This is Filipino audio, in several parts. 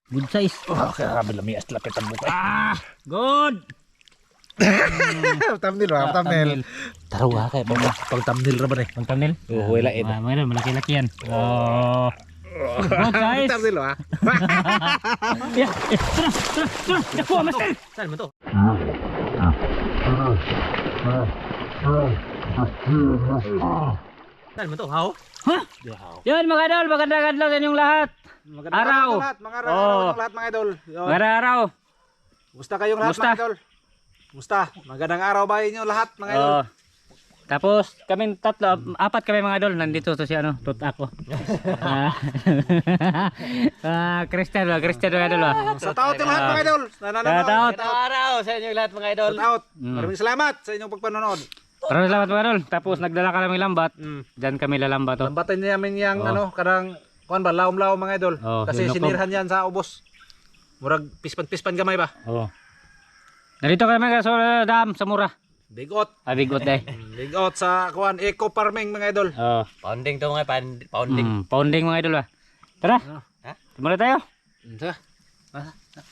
Good size. Oh, grabe lamias lapitan mo kay. Good. Thumbnail ba? Thumbnail. Tarawa kay pag thumbnail ra ba ni? Ang thumbnail? Oo, wala ito. Mga idol, malaki-laki yan. Oh. Good size. Thumbnail ba? Yeah. Tara. Nakuha, master. Saan mo to? Saan mo to? How? Ha? Yan mga idol, magandang adlaw sa inyong lahat. Araw. Mga araw ng lahat mga idol. Magandang araw. Musta kayong lahat Musta? mga idol? Musta? Magandang araw ba inyo lahat mga idol? Oh. Tapos kami tatlo, apat kami mga idol. Nandito to si ano, tut ako. Christian mga idol. Sa taot yung lahat mga idol. Shoutout. Araw sa inyo lahat mga idol. Sa taot. Maraming salamat sa inyong pagpanonood. Maraming salamat mga idol. Tapos nagdala ka naming lambat. Diyan kami lalambat to. Lambatan niya namin yung ano, kadang kuan ba, laom-laom mga idol. Oh, Kasi yung sinirhan yan sa ubos. Murag pispan gamay ba? Oo. Narito kami sa dam sa mura. Bigot. Bigot eh. Bigot sa kuan eco farming mga idol. Oh. Pounding to mga pounding. Pounding mga idol ba. Tara. Ha? Tumula tayo.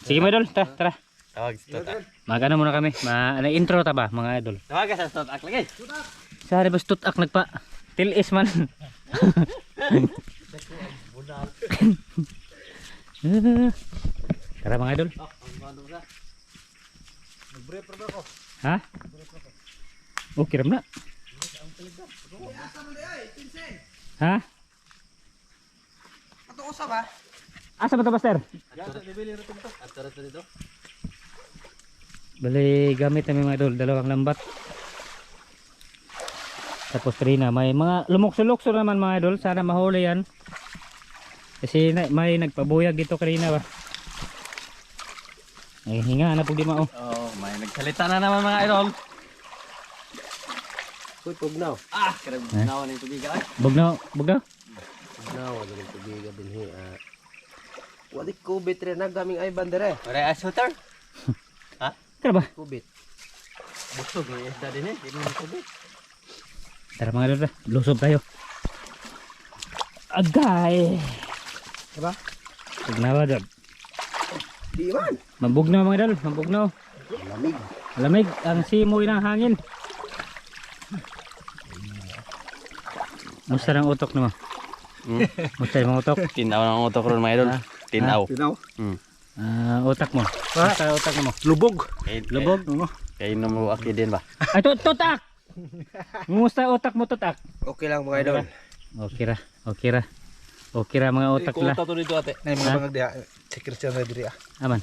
Sige mga idol, tara. Tawag sa tutak. Magano muna kami. Intro ta ba mga idol? Tawag ka sa tutak lagi. Sari ba tutak nagpa tilis man. Tara mga idol. Ha? Okay ram na. Ha? Ato usa ba? Asa ba to master? Bali gamit namin mga idol, dalawang lambat. Tapos kanina may mga lumukso-lukso naman mga idol, sana mahuli yan. Kasi may nagpabuyag dito kanina ba. Ay hinga na po di mao. Oh, may nagsalita na naman mga idol. Kuy pugnaw. Karag nawa ni tubiga ay. Bugnaw. Now, galing tubiga din hi. Wali kubit rin na gaming ay bandere. Ore shooter. Tara ba? Kubit. Busog ni isa din eh. Di mo tubig. Tara mga idol, lusob tayo. Agay. Diba? Bugnaw dyan. Di man. Mabugnaw mga idol, mabugnaw. Lamig. Lamig ang simoy ng hangin. Musta ng utok naman? Musta yung mga utok? Tinaw ng utok ron mga idol. Tinaw. Tinaw. Utak mo. Musta ang utak mo? Lubog. Lubog? Kay mo aki din ba? Ay, tutak! Musta utak mo, tutak? Okay lang mga idol. Okay ra mga utak la. to dito ate. Nay mga bangag diha. Si Christian na diri ah. Aman.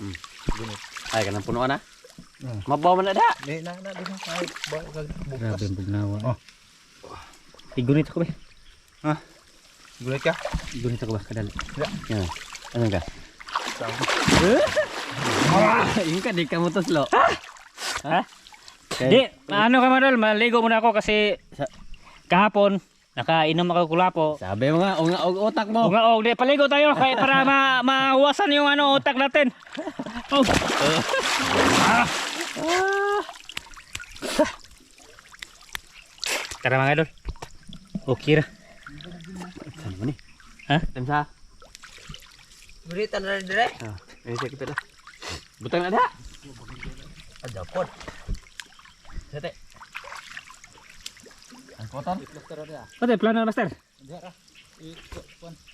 Ay kanang punuan na. Mabaw man na da. Di na di na ay Grabe ang bugnawa. Igunit ako ba? Ha? Gulat ka? Igunit ako ba? Kadali. Yan. Ano ka? Yung ka di ka mo to slow. Ha? Di, ano ka madal? Maligo muna ako kasi kahapon nakainom ako kulapo. Sabi mo nga, utak mo. Ungaog, di paligo tayo kaya para mahuwasan yung ano utak natin. Oh. Tara mga idol. Okay ra. Saan mo ni? Ha? Temsa. Buritan na dire. Ay kita dah. Butang ada. Ada pot. Sete. Ang kotor. Pati plano na master.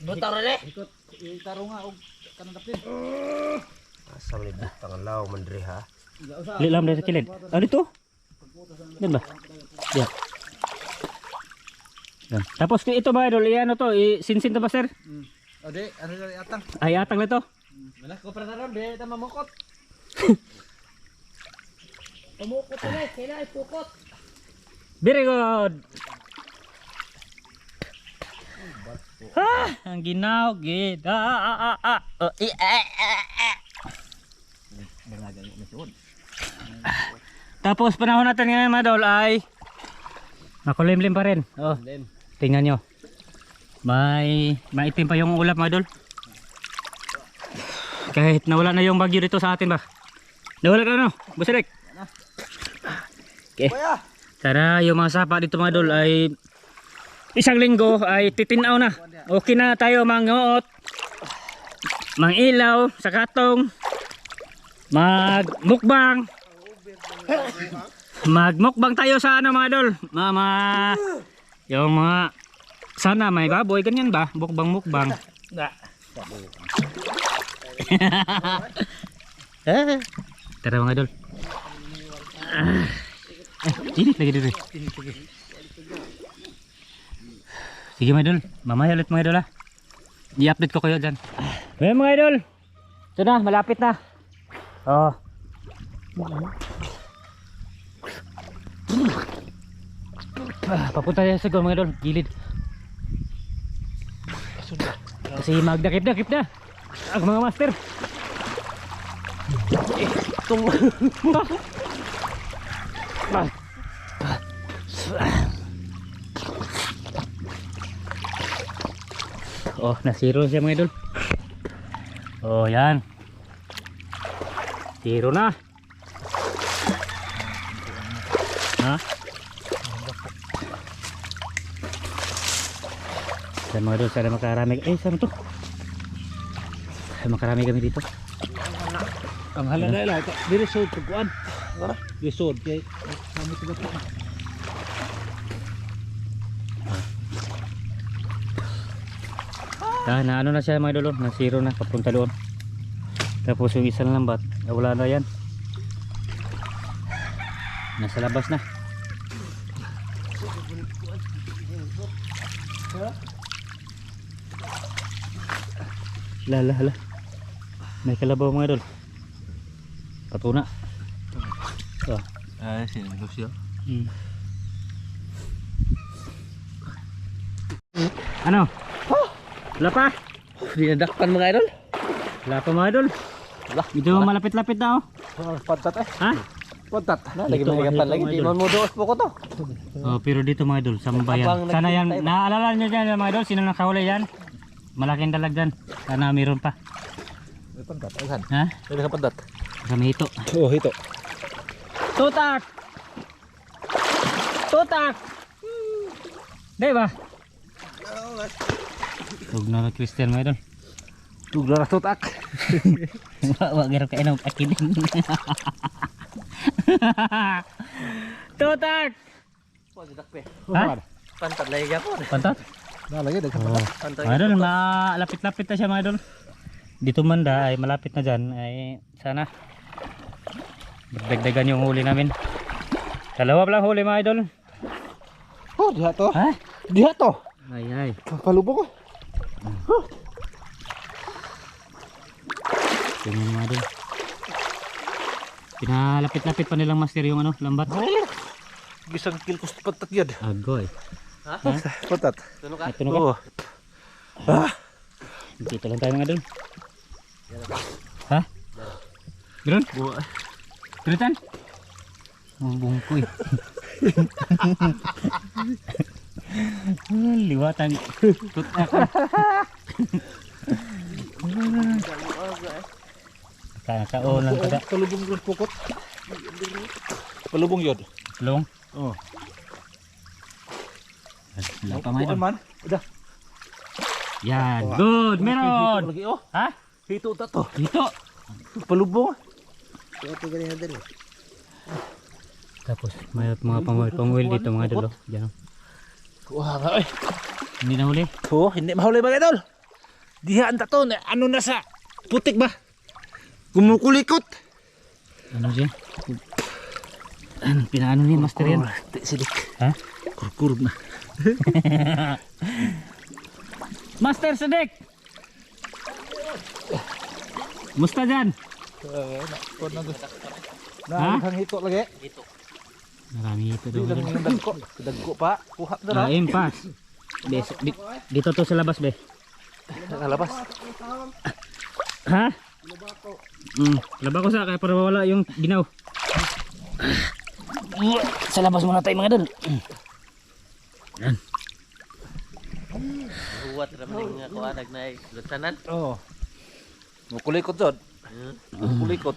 Butar na dire. Asam ni butang law man dire ha. Lilam dari sa kilid. Ah dito. Yan ba? Yan. Yan. Tapos ito ba idol, ano to, sinsin to master? Ade, ano na atang? Ay atang na to. Mana ko para ron be ta mamukot. Pamukot na, kailangan ipukot. Very good. Ang ginaw gid. Tapos panahon natin ngayon mga idol ay makulimlim pa rin. Oh, tingnan nyo. Maitim pa yung ulap mga idol. Kahit nawala na yung bagyo dito sa atin ba. Nawala na no, Busirik. Okay. Sana yung mga sapa dito mga idol ay isang linggo ay titinaw na. Okay na tayo manguot. mangilaw sa katong, magmukbang. Magmukbang tayo sa ano mga idol. Yung mga sana may baboy ganyan ba? Mukbang. Tara mga idol. Init lagi dito. Sige mga idol, mamaya ulit mga idol ha. I-update ko kayo dyan. Ayan mga idol. Ito na, malapit na. Oh. Papunta tayo sa mga idol, gilid. Kasi magdakip-dakip na ang mga master. Oh, nasiro siya mga idol. Oh, yan. Siro na. Ha? Sana mga idol, sana makarami. Saan to? Makarami kami dito. Ang halaga ila di resort pagkuan. Resort kay kami tiga po. Na ano na siya mga idol, na zero na papunta doon. Tapos yung isang lambat, wala na yan. Nasa labas na. Hala. May kalabaw mga idol. Patuna. Oh. Ay, sinigos siya. Ano? Wala pa? Dinadakpan mga idol. Wala pa mga idol. Ito malapit-lapit na oh. Pantat eh. Ha? Pantat. Lagi Ito, magapan ito, lagi. mga Di idol. man mo doos po ko to. Oh, pero dito mga idol, sa Mambayan. Abang Sana yan, nagkita tayo. naaalala nyo dyan mga idol, sino nakahuli yan? Malaking dalag dyan. Sana mayroon pa. May pantat, ayhan. Ha? May ka pantat. Kami ito. Oh, ito. Tutak! Tutak! Di ba? Huwag na Christian mga idol. Tugla ra tutak. Wag garo ka inom akin. Tutak! Po didakpe. Ha? Pantat lagi gyapon. Pantat? Na lagi dag pantat. Pantat. Mga idol, malapit-lapit na siya mga idol. Dito manda ay malapit na dyan. Ay sana dagdagan yung huli namin. Dalawa pa lang huli mga idol. Oh, diha to. Ha? Diha to. Ay. Palubog ko. Tingnan mga idol. Pinalapit-lapit pa nilang master yung ano, lambat. Gisang kilkos pantat yun. Agoy. Ha? Pantat. Tuno ka. Ito na ka. Oh. Dito lang tayo mga idol. Ha? Meron? Tulitan? Bungkoy. Liwatan. Tutak. Kakaon lang kada. Palubong yun pukot. Palubong yun. Long. Oh. Wala pa mga idol. Man. Udah. Yan. Good. Meron. Lagi oh. Ha? Hito ta to. Dito. Palubong. Ito gani hadal. Tapos may mga panguil dito mga idol. Diyan. Wah, nga eh. Hindi na huli. Oh, hindi mahuli mga idol. Dihaan ta to. Ano na sa putik ba? Kumukulikot. Ano siya? Ano, pinaano ni master yan? Sidik. Ha? Kurkurub na. Master Sedek! Musta dyan? Ha? Ang hito lagi. Marami ito Di lang doon. yung dagko. Dagko pa. Kuha na ra. Kain pas. Dito to sa labas be. Nakalabas. Ha? Laba ko sa kaya para wala yung ginaw. Sa labas muna tayo mga idol. Yan. Huwat raman nga kuanag na lutanan. Oo. Mukulikot jod. Mukulikot.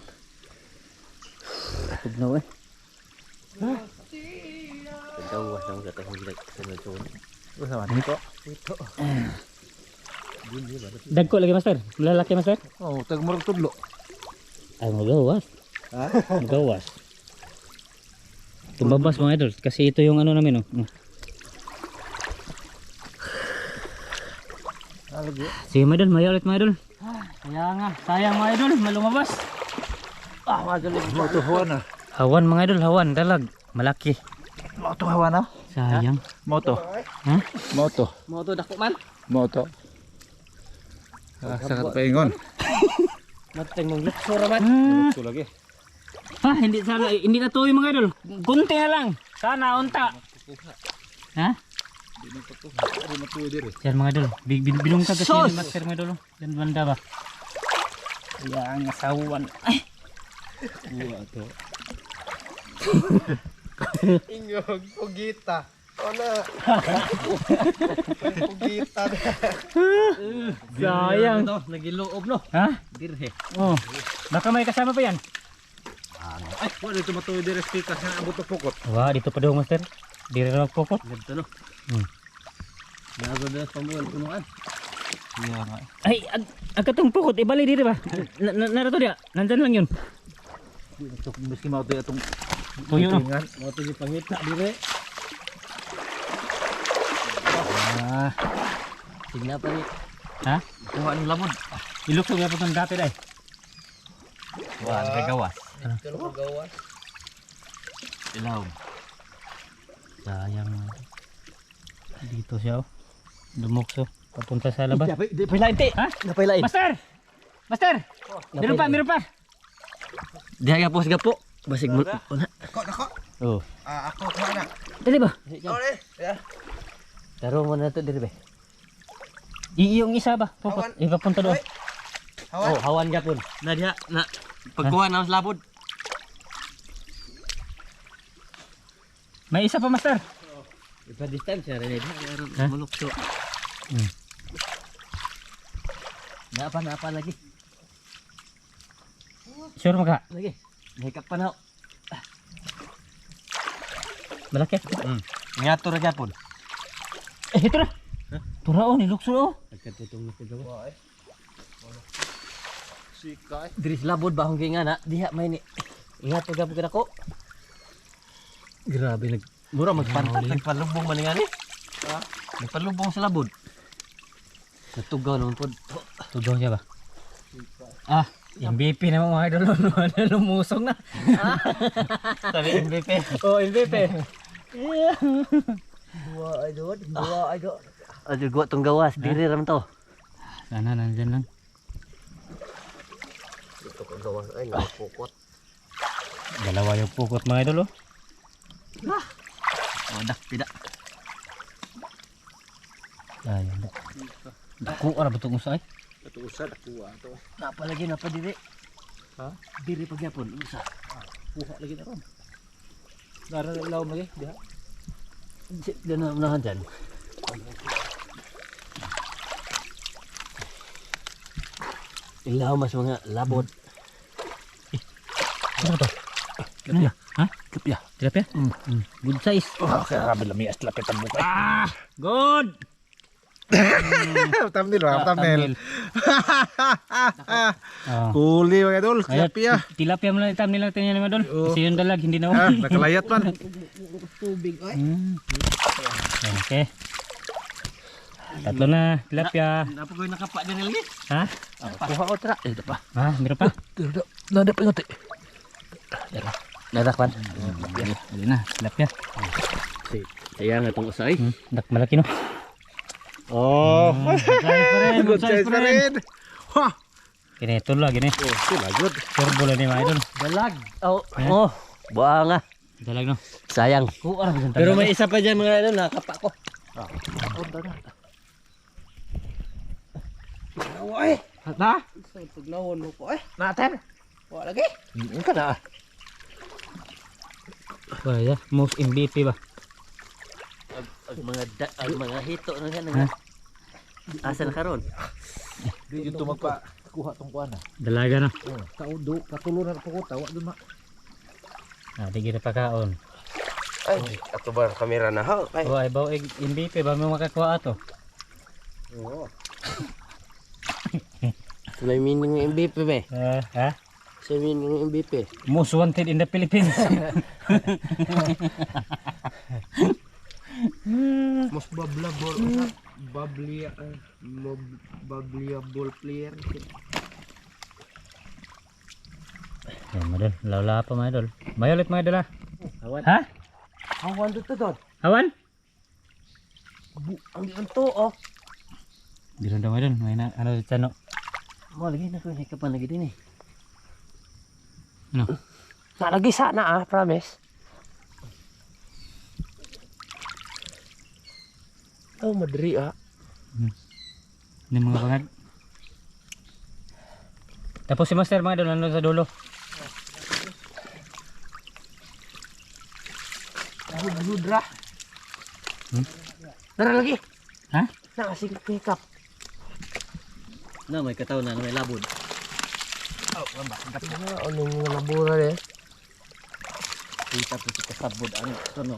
Tugnaw eh. Dawas nang gatang hilag sa nagtuon. Usaha nito. Dagko lagi master. Lalaki master. Oh, tag murag tudlo. Ay magawas. Ha? Magawas. Tumabas mga idol kasi ito yung ano namin oh. Alagi. Sige mga idol, maya ulit mga idol. Kaya nga, sayang mga idol, malumabas. Mo to hawan na. Hawan mga idol, hawan, dalag. Malaki. Mo to hawan na. Sayang. Mo to. Ha? Mo to. Mo to dako man. Mo to. Sa paingon. Mateng mong luksura man. Ito lagi. Ha, hindi sana, hindi na to yung mga idol. Kunti na lang. Sana unta. Ha? Yan mga idol. Binungkag kasi yan master mga idol. Yan banda ba? Yan, asawan. Ay. to. Inyog, pugita. Ano? Pugita. Sayang. Nagiloob no. Ha? Dirhe. Oh. Baka may kasama pa yan. Ay, wala dito matuloy dire speaker sa abot to pokot. Wah, dito pa daw master. Di rin magpokot. Ganito no. Hmm. Nago na pamuan punuan. Iya nga. Ay, agkatong pokot. Ibali dito ba? Narato dia. Nandyan lang yun. Ito miski mao to atong Tuyo no. Mo to di pangita dire. Ah. Tingnan pa ni. Ha? Kuha ng lamod. Ilukso nga po itong dapit ay. Wah, nagawas. Ito gawas. Ilaw. Sayang. Dito siya oh. Dumukso. Papunta sa labas. Di pailain ti. Ha? Napailain. Master! Master! Meron pa, meron pa. Diha gapo gapo. Basig mo. Wala. Nako. Oh. Ako kuha na. Dali ba? Ore. Ya. Taro mo na to dire be. Yung isa ba? Pukot. Hawan. Ipapunta doon. Hawan. Oh, hawan gapon. Na diha na pagkuha na sa labod. May isa pa master. Ipa distance ya rin Ha? mulukso. Hmm. Napa lagi. Sure maka. Lagi. Hikap pa na. Malaki. Ngato ra gapon. Ito na. Turao ni lukso oh. Nagkatutong na pagawa. sikay. Diri sa labod ba hanggang nga na diha may ni. Ingat pag gapon ako. Grabe mura magpantat nagpalubong man nga ni. Ha? Nagpalubong sa labod. Natugaw naman pod. Tugaw niya ba? Ah, MVP na mga idol. Lumusong na. Sabi MVP. Oh, MVP. Dua idol. Aduh gua tong gawas diri ram to. Sana nandyan lang. Ito kong gawas ay nakapukot. Dalawa yung pukot mga idol oh. Oh dak pida. Ayun na. Dako ara betul usay. Ito usa kuha to. Napa lagi napa diri? Ha? Diri pagyapon usa. Kuha lagi na ron. Dara law lagi diha. Dana unahan dyan. Ilaw mas mga labot. Ano to? Kapya. Ha? Kapya. Tilapia? Good size. Oh, kaya rabi lami as lapit ang mukha. Ah! Good! Thumbnail ba? Thumbnail. Oh. Huli mga idol, Ayun, tilapia. tilapia mo lang itam nilang tingnan mga idol. Oo. Kasi yung dalag hindi na Ah, nakalayat man. Tubig oy. Okay. Tatlo na tilapia. Napa ko nakapa dyan lagi? Ha? Kuha ko tra. Eh, pa. Ah, meron pa. Nada pa ngote. Nadakpan. Dali na, tilapia. Sayang itong usay. Dak malaki no. Oh, Good size pa rin. good size pa rin. Wah, Kini ito lang, gini. oh, sila good. Turbo lang ni mga idol. Dalag. Oh, Eh? oh. Buanga. Dalag no. Sayang. Kuha na Pero may isa pa dyan mga ano nakapa ko. Oy. Na? Sa paglawon mo ko oy. Natin. Wa lagi. Ini ka na. Kaya, most MVP ba? Mga hito na yan. Asa na karon? Di dito magpa kuha tong kuana. Dalaga no. Oh, taudo, katulunan po ko tawa dun na. Ah, di kita pakaon. Ay, ato ba kamera na ha? Ay. Oh, ay baw MVP ba mo makakuha ato? Oo. Ito na yung meaning ng MVP be. Ha? Ito yung meaning ng MVP. Most wanted in the Philippines. Mas bubblyable player. Yan mga idol, lawla pa mga idol. May ulit mga idol ha? Awan. Ha? Awan dito doon. Awan? Ang diyan to oh. Di rin daw mga idol, may na, ano dito no? Mo lagi na ko ni kapan lagi din eh. Ano? Nalagi sana promise. Oh, madri Ini mga bangat. Tapos si Master mga idol, ano sa dulo? Gudra. Tara lagi. Ha? Nakasing pick up. Na may kataw na may labod. Ano yung labura eh? Kita po si kasabod ano tono.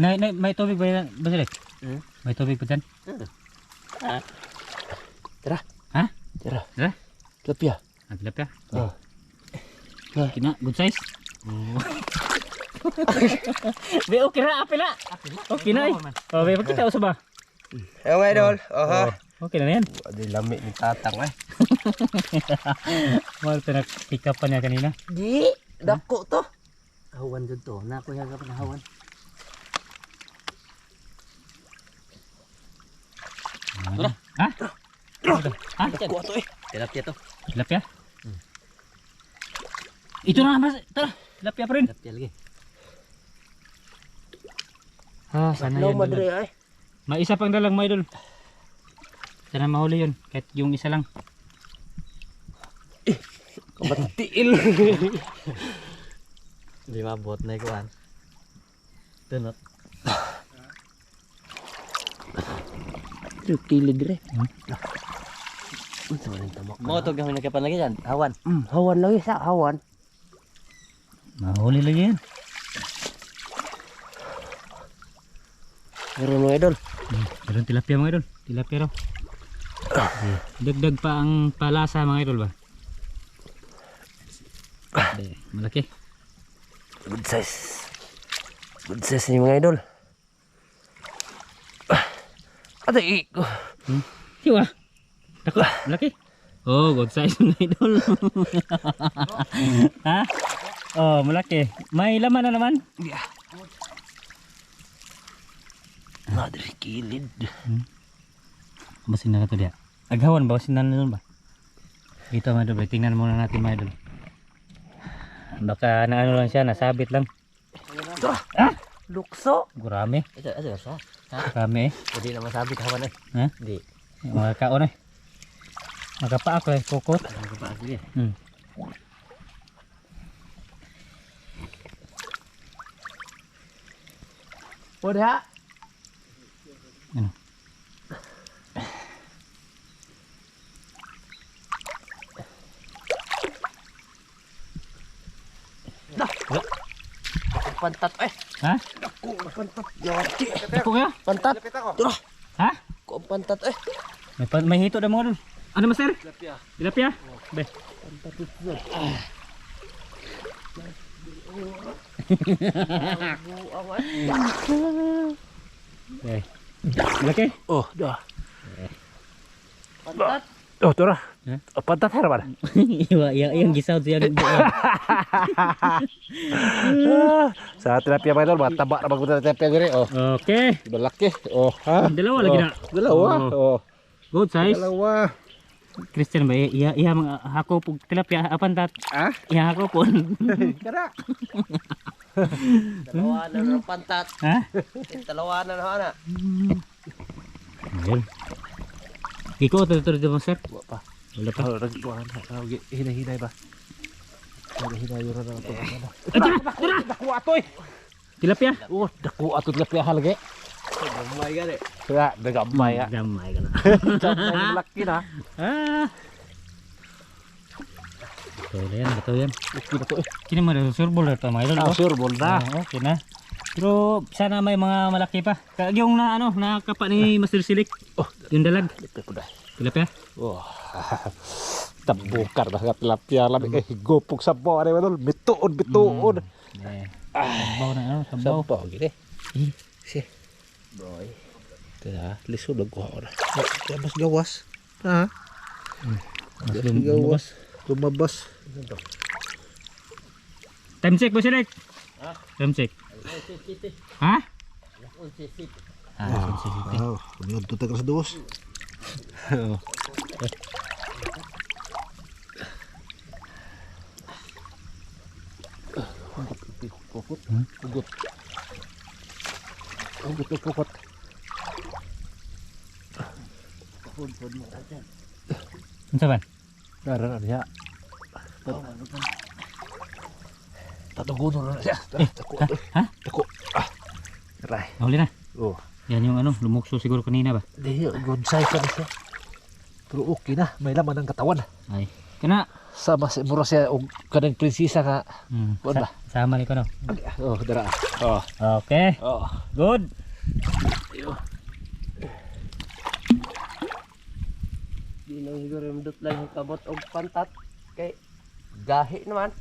May tubig ba yan, Basilik? May tubig pa dyan? Tara. Ha? Tara. Tara? Lapya. Naglap ya? Oh. Kina, good size? Be, okay na, apil na. Okay na eh. Oh, be, magkita usa ba? Ayaw nga idol. Oha. Okay na yan. Di lamig ni tatang eh. Mahal pa pick up pa niya kanina. Di. Dako to. Hawan jud to. Na ko yaga pa hawan. Tara. Ha? Ha? Dako to eh. Tilapia to. Tilapia? Ito na mas. Tara. Tilapia pa rin. Tilapia lagi. Ah, sana Hello yan. madri ay. May isa pang dalang mga idol. Sana mahuli yun. Kahit yung isa lang. Kabatiil. Di mabot na ikuan. Tunot. Kilid re. Mo to gamay na kapan lagi yan. Hawan. Hawan lagi sa hawan. Mahuli lagi yan. Meron mga idol. Meron tilapia mga idol. Tilapia raw. Dagdag pa ang palasa mga idol ba? Malaki. Good size. Good size ni mga idol. Aday. Siwa. Tako. Malaki. Oh, good size mga idol. Ha? Oh, malaki. May laman na naman. Madri kilid. Basin na ito dia. Aghawan ba? Basin na nun ba? Dito mga idol. Tingnan muna natin mga idol. Baka na ano lang siya. Nasabit lang. Ah! Lukso. Gurami. Ito sa. Gurami eh. Hindi na masabit hawan eh. Ha? Di. Mga kaon eh. Magkapaak eh. Kukot. Ano pa lagi. Udah. Ano? Pantat eh. Ha? Pantat. Yati. Dako kaya? Pantat. Tuh. Ha? Kok pantat eh. May hito na mga dun. Ano master? Tilapia. Tilapia? Be. Pantat itu. Be. Laki? Oh, dah. Pantat. Oh, tu lah. Ha? Pantat harapan. Iya, yang gisaw siya ng buwan. Sa tilapia mga idol, matabak na magpunta tilapia gini. Oh, Okay. balaki. Oh, ha. Dalawa lagi na. Dalawa. Oh, Good size. dalawa. Christian ba? Iya mga hako pug tilapia apan tat. Ah? Iya hako pun. Kada. Dalawa na ng pantat. Ha? Dalawa na na. Ayun. Iko tutur di master. Apa? Wala pa. Oh, lagi bukan. Hinay-hinay ba? Hinay-hinay yun na ito. Daku atoy. Tilapia. Oh, daku ato tilapia halagi. Gamay gani. Kaya, nagamay ya. Gamay ka na. Gamay laki na. Ah. Betul yan, betul yan. Laki na to eh. Kini mah ada surbol ito mga idol. Ah, sure, bol na. Okay na. Pero sana may mga malaki pa. Kaya yung na ano, nakapa ni Master Silik. Oh, Yung dalag. lipay ko dahil. Tilapia. Oh, tabukar na tilapia lamig eh gopog sa bo ano idol bituon. Sabaw na ano, sabaw. Sabaw gini. Si. Boy. Kaya lisod ko ora. Kaya mas gawas. Ha? Mas gawas. Lumabas. Time check ba Silik? Time check. Ha? Sensitive. Wow, kunyod to tagal sa duwas. Pukot. Pugot. Pugot to pukot. Unsa man? Daran ada ya. Tatugunor na siya. Tako. Ha? Tako. Ah. Ray. Huli na. Oh. Yan yung ano, lumukso siguro kanina ba? Di good size na siya. Pero okay na, may laman ang katawan. Ay. Kana. Sama si mura siya og kanang prinsesa nga. Kuan ba? Sama ni ko no. Oh, dara. Oh. Okay. Oh. Good. Di na siguro mudot lang yung kabot o pantat. Kay gahi naman.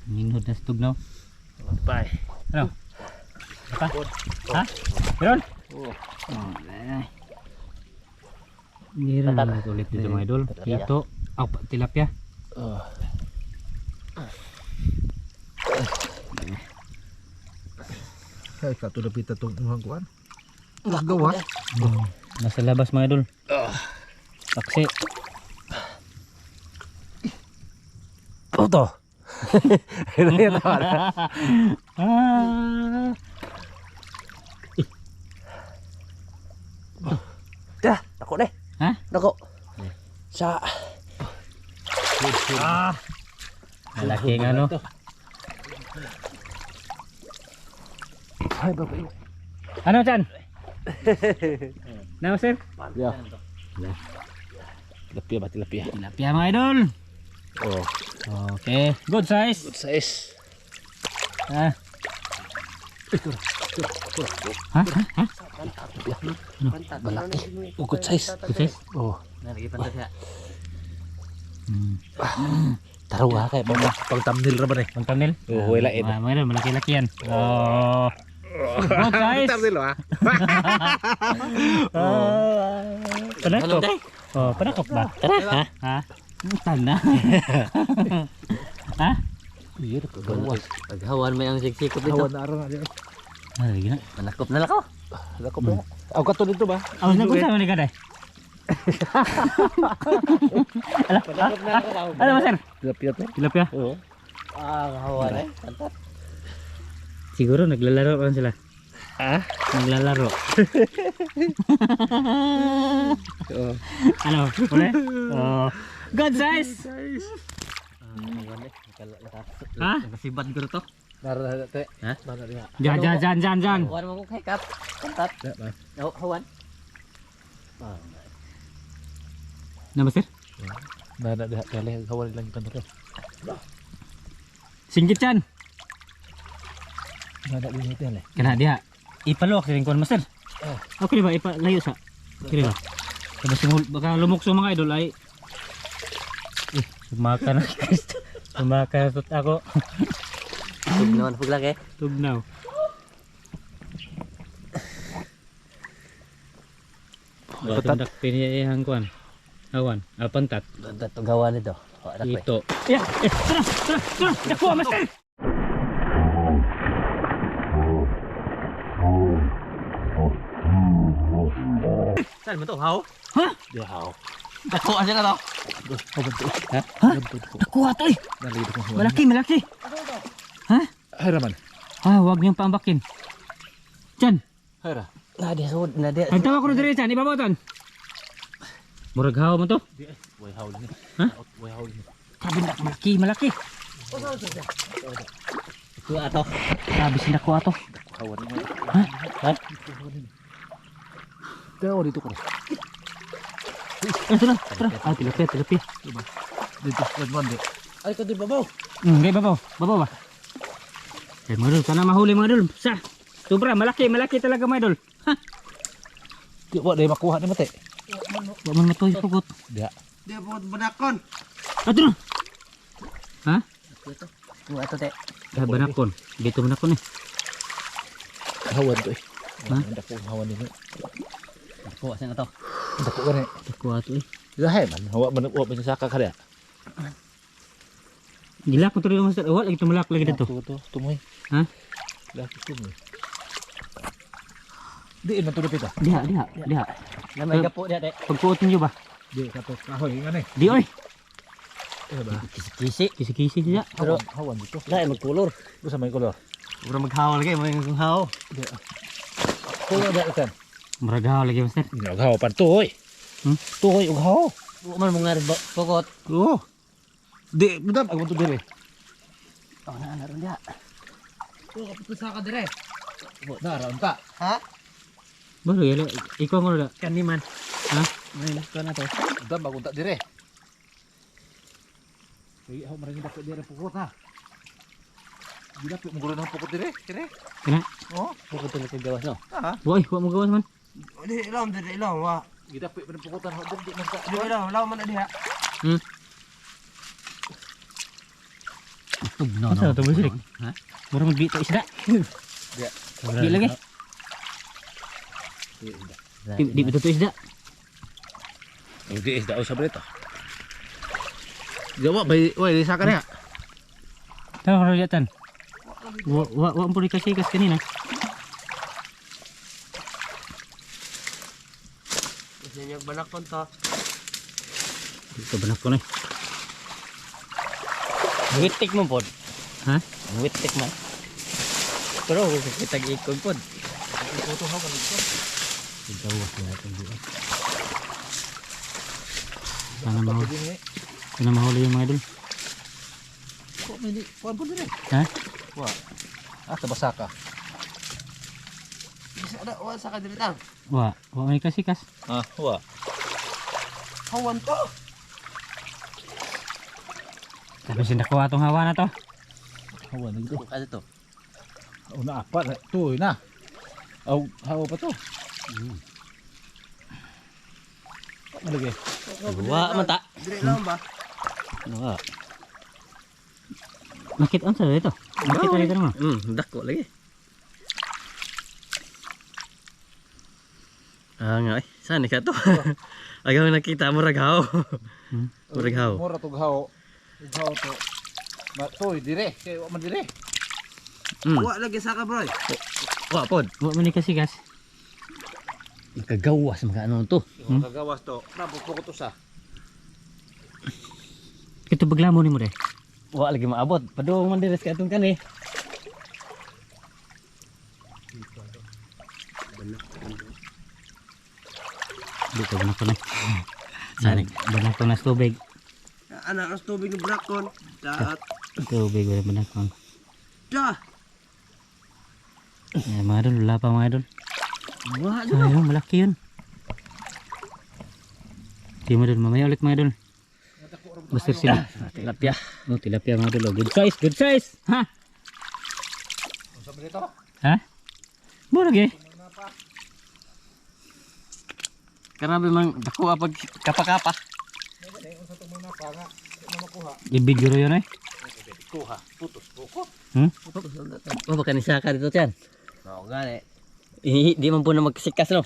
Minhod na stug no. Bye. Ano? Apa? Ha? Meron? Oh. Ay. Meron na ulit dito mga idol. Ito. Oh, tilapia. Oh. Kaya ka to napita tong imong kuan. Gawas. Nasa labas mga idol. Paksi. Toto. Ini tahu. Ah. Dah, tako deh. Ha? Dako. Sa Malaki nga no. Ay bapak. Ano Chan? Nama sir? Ya. Tilapia ba tilapia? Tilapia mga idol. Oh. Okay. Good size. Good size. Ha? Ha? Ha? pantat. Oh, good size. Good size? Oh. Nalagi pantat siya. Taruh kayak pang thumbnail ra ba ni? Ang thumbnail? Oh, wala ito. Mga idol, malaki-laki yan. Oh. Good size. Thumbnail ah. Panakop. Oh, panakop ba? Ha? Ha? Tanda. Ha? Iya, gawas. Paghawan may ang siksikot dito. Hawan na ara na diyan. Ay, gina. Manakop na lang ako. Ako ba? Ako kato dito ba? Awas na kung saan ni kaday. Ano ba sir? Tilapia to. Tilapia? Oo. Hawan eh. Pantat. Siguro naglalaro kan sila. Ah? Naglalaro. Oo. Ano? Uli? Oh. Good size! Hawan eh. Ha? Nakasibad ko to. Nara te. Ha? Nara diha. Jan. Hawan mo ko kay Kap. Pantat. Hawan. Nama sir? Nara diha kali hawan lang kanto. Singgit Chan. Nara diha tele. Kana dia. Ipalok sa lingkuan master. Okay ba? Ipalayo sa. Okay ba? Tapos baka lumukso mga idol ay sumaka na. Sumaka na ako. Tug naman puglag eh. Tugnaw. Pantat piniyayang kuan. Awan, pantat. Pantat tug hawan ito. Ito. Ya, tara. Nakuha master. Saan mo to? Haw? Ha? Diha haw. Dako aja na to. Ha? Nakuha to eh. Nara dito ko. Malaki. Ha? Ay raman. Ah, wag niyong paambakin. Chan, Hayra. Nadi sud, nadi. ang tawa ko na dire Chan, ibabaw ton. Murag hawa mo to. Way haw ni. Ha? Way haw ni. Sabi na malaki. Ito ato. Sabi sila ko ato. Hawan ni. Ha? Tawo dito ko. Tara. Ah, tilapia. Dito red one di. Ay ko di babaw. Gay babaw ba? Eh mga idol, sana mahuli mga idol. Sa, sobra, malaki talaga mga idol. Ha? Di wa day makuha ni mate. Wa man matoy pugot. Dia. Dia po banakon. Ato na. Ha? Kuha ito te. Ah, banakon. Dito banakon eh. Hawan to eh. Ha? Dako hawan ni. Kuha sa ito. Dako gani. Dako ato eh. Gahay man. Hawa man uwa man saka kada. Gilak mo tuloy yung master. Wala lagi tumalak lagi dito. To tumoy. Ha? Laki tumoy. Di man to dapit ah. Diha. Namay gapo dia te. Pagkuot niyo ba? Di ka to kahoy ngani. Di oy. ba? Kisi. Kisi-kisi siya. Pero hawan dito. Dahil magkulor. Usa may kolor. Ura maghaw lagi. May maghaw. Kuya da kan. Maragaw lagi master. Ughaw pa tuoy. Tuoy ughaw. Huwag man mga pokot. Oh. Di budam ag to dire. Oh, naroon dia. Tuh kapag ka dire. Bo na raon ta. Ha? Baru ya, ikaw mo na. Kaniman. Ha? May ko na to. Budam ag ta dire. Ay ako maring dako dire pukot ha. Gila mo gulo ng pukot dire. Dire. Kana? Oh. Pokot tuloy kagawas no. Ha. Boy, wa mo gawas man. Di ilam wa. Gila mo pukotan ho di man ka. Di ilam, law man na diha. No, Asa to basilik? Ha? Mura magbita isda. Dia. Di lagi. Di betul tu isda. Di is da usab dito. Jawa bay oi sa kana. Tahu kalau lihatan. Wa ampun dikasih kas kanina. Kasi niya banakon to. Ito banak ko na. Witik mo pod. Ha? Witik man. Pero kita ikon pod. Foto ha kan dito. Gawas na ito dito. Sana mahuli yung mga idol. Ko may kuan po dire. Ha? Wa. Ah tabasaka. Bisa ada wa sa kadire tang. Wa may kasih kas. Ah, wa. Hawan to. Tapi sindak ko atong hawa na to. Hawa na dito. Ano to? Una apa na tuoy na. Aw hawa pa to. Malagi. Wa man ta. Dire ilam ba? Wa. Nakit on sa dito. Nakit na dito mo. Dako lagi. Ah nga saan ka to? Agaw nakita mo raghaw. Raghaw. Mura to gaw. Ughaw to. Ma toy dire. Kay wa man dire. Wa lagi sa ka bro. Wa pod. Wa man kasih kas. Nakagawas mga ano to. Kagawas to. Napos po ko to sa. Ito baglamo ni mo de. Wa lagi maabot. Padung man dire sa atong kani. Dito banak ko na. Saan? Banak ko na sa tubig. Anak ng tubig ng banakon. Daat. Tubig wala banak ko. Da. Mga idol, wala pa mga idol. Wa Ayun, malaki yun. Di mo idol, mamaya ulit mga idol. Basta sila. tilapia. Oh, tilapia mga idol. Good size, good size. Ha? Usab dito. Ha? Mura lagi. Karena memang dako pag kapa-kapa. Unsa to mga panga. Ano makuha? Ibig guro yun eh. Kuha. Putos pukot. Oh baka ni saka dito tiyan. No, gani. Di man po na magsikas no.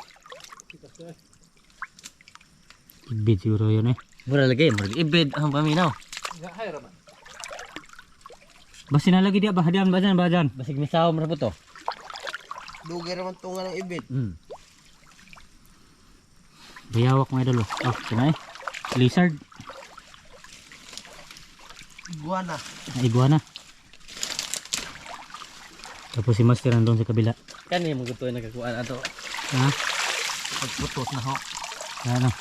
Ibig siguro yun eh. Mura lagi, mura ibid ang paminaw. Nga hay raman. Basta nalagi dia, bahadan. Basig misaw mo na po to. Dugay naman tunga ng ibit. Bayawak mga idol. Oh, kina eh. Lizard. Iguana. Iguana. Tapos si Master nandun sa kabila. Kani mo gusto nakakuan ato. Ha? Pagputos na ho. Ano?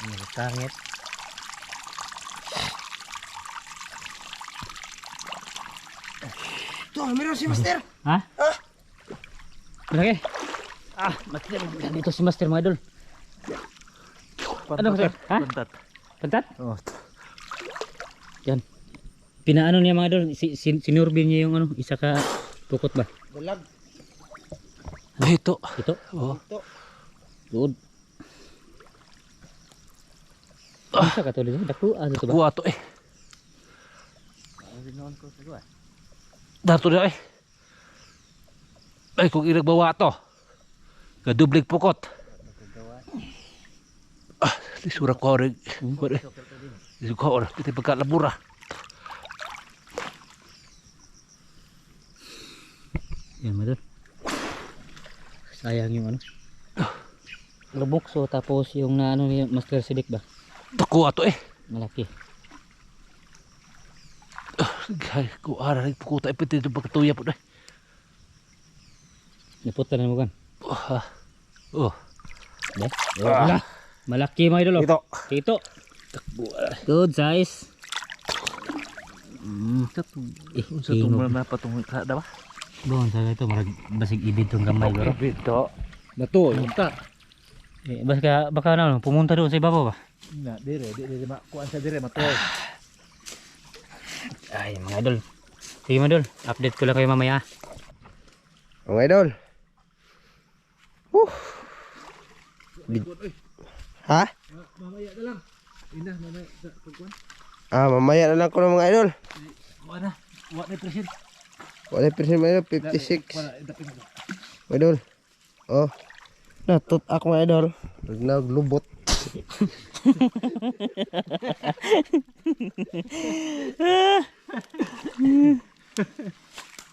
Nagtangit. To, meron si Master. Ha? Lagi. Ah, Master. Dito si Master mga idol. Ano Master? Ha? Pantat. Pantat? Oh. Yan. Pinaano niya mga idol. Sinurbin niya yung ano, isa ka Pukot ba? Dalag. Dito. Ito. Oh. Good. Ano sa katulad mo? Dako, ano to ba? Kuha to eh. Dato na eh. Ay, kung inagbawa to. Kadublig pukot. Ah, lisura ko rin. Lisura ko rin. Piti pagkalabura. Yan mo doon. Sayang yung ano. Lubok so tapos yung na ano ni Master Sidik ba? Kuha to eh. Malaki. Ay, kuha rin. Pukuta. Piti pagkatuya po na eh. Naputan na mo kan. Oh. Ba? Wala. Malaki mga idol. Ito. Ito. Good size. Sa tumula na patungkol ka ba? Doon sa ito marag basig ibid tong gamay bro. Ito. Nato, yung ta. Eh, baka ano pumunta doon sa ibabaw ba? Na, dire kuan sa dire mato. Ay mga idol. Sige mga idol, update ko lang kayo mamaya. Mga idol. Ha? Mamaya na lang. Ina, mamaya sa pagkuan. Mamaya na lang ko ng mga idol. Wa na. Wa na present. Wala persen mga idol, 56. Wala dapin na. Mga idol. Oh. Natut ako mga idol. Naglubot.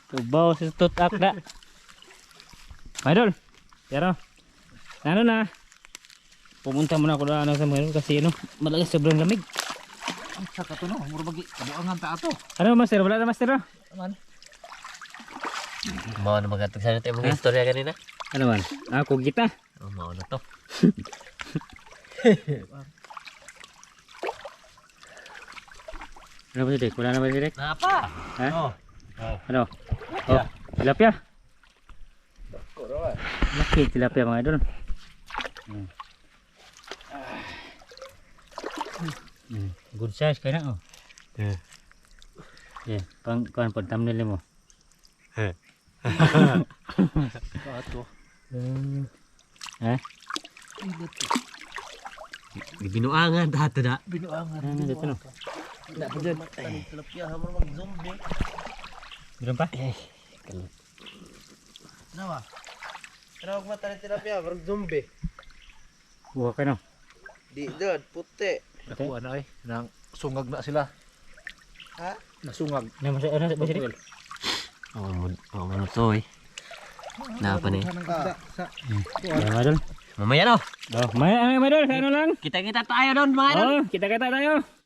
Tubaw si tutak na. Mga idol. Pero ano na? Pumunta muna ako na ano sa mga idol kasi ano, malakas sobrang lamig. Sa kato no, mura bagi. Kabuangan ta ato. Ano master? Wala na master no? Aman. Mau na magatag sa natin mga istorya kanina. Ano man? Ako kita. Oh, mau na to. Ano ba si Dek? Wala na ba si Dek? Napa? Ha? Oh. Ano? Oh, tilapia. Laki tilapia mga idol. Good size kaya na oh. Yeah, pang thumbnail mo. Ato. Eh? Binuangan tato na. Binuangan. Ano dito no? Tidak pa dyan. Tilapia hamar mag-zombie. Meron pa? Nawa. Kenapa mata ni tilapia mag-zombie? Buha ka no? Di dad, puti. Nakuha na eh. Nang sungag na sila. Ha? Nasungag. Ano ba si Dek? Oh, ano to eh. Napa ni? Ano mga idol? Mamaya no. Oh, mga idol, ano lang? Kita-kita tayo doon mga idol. Oh, kita tayo.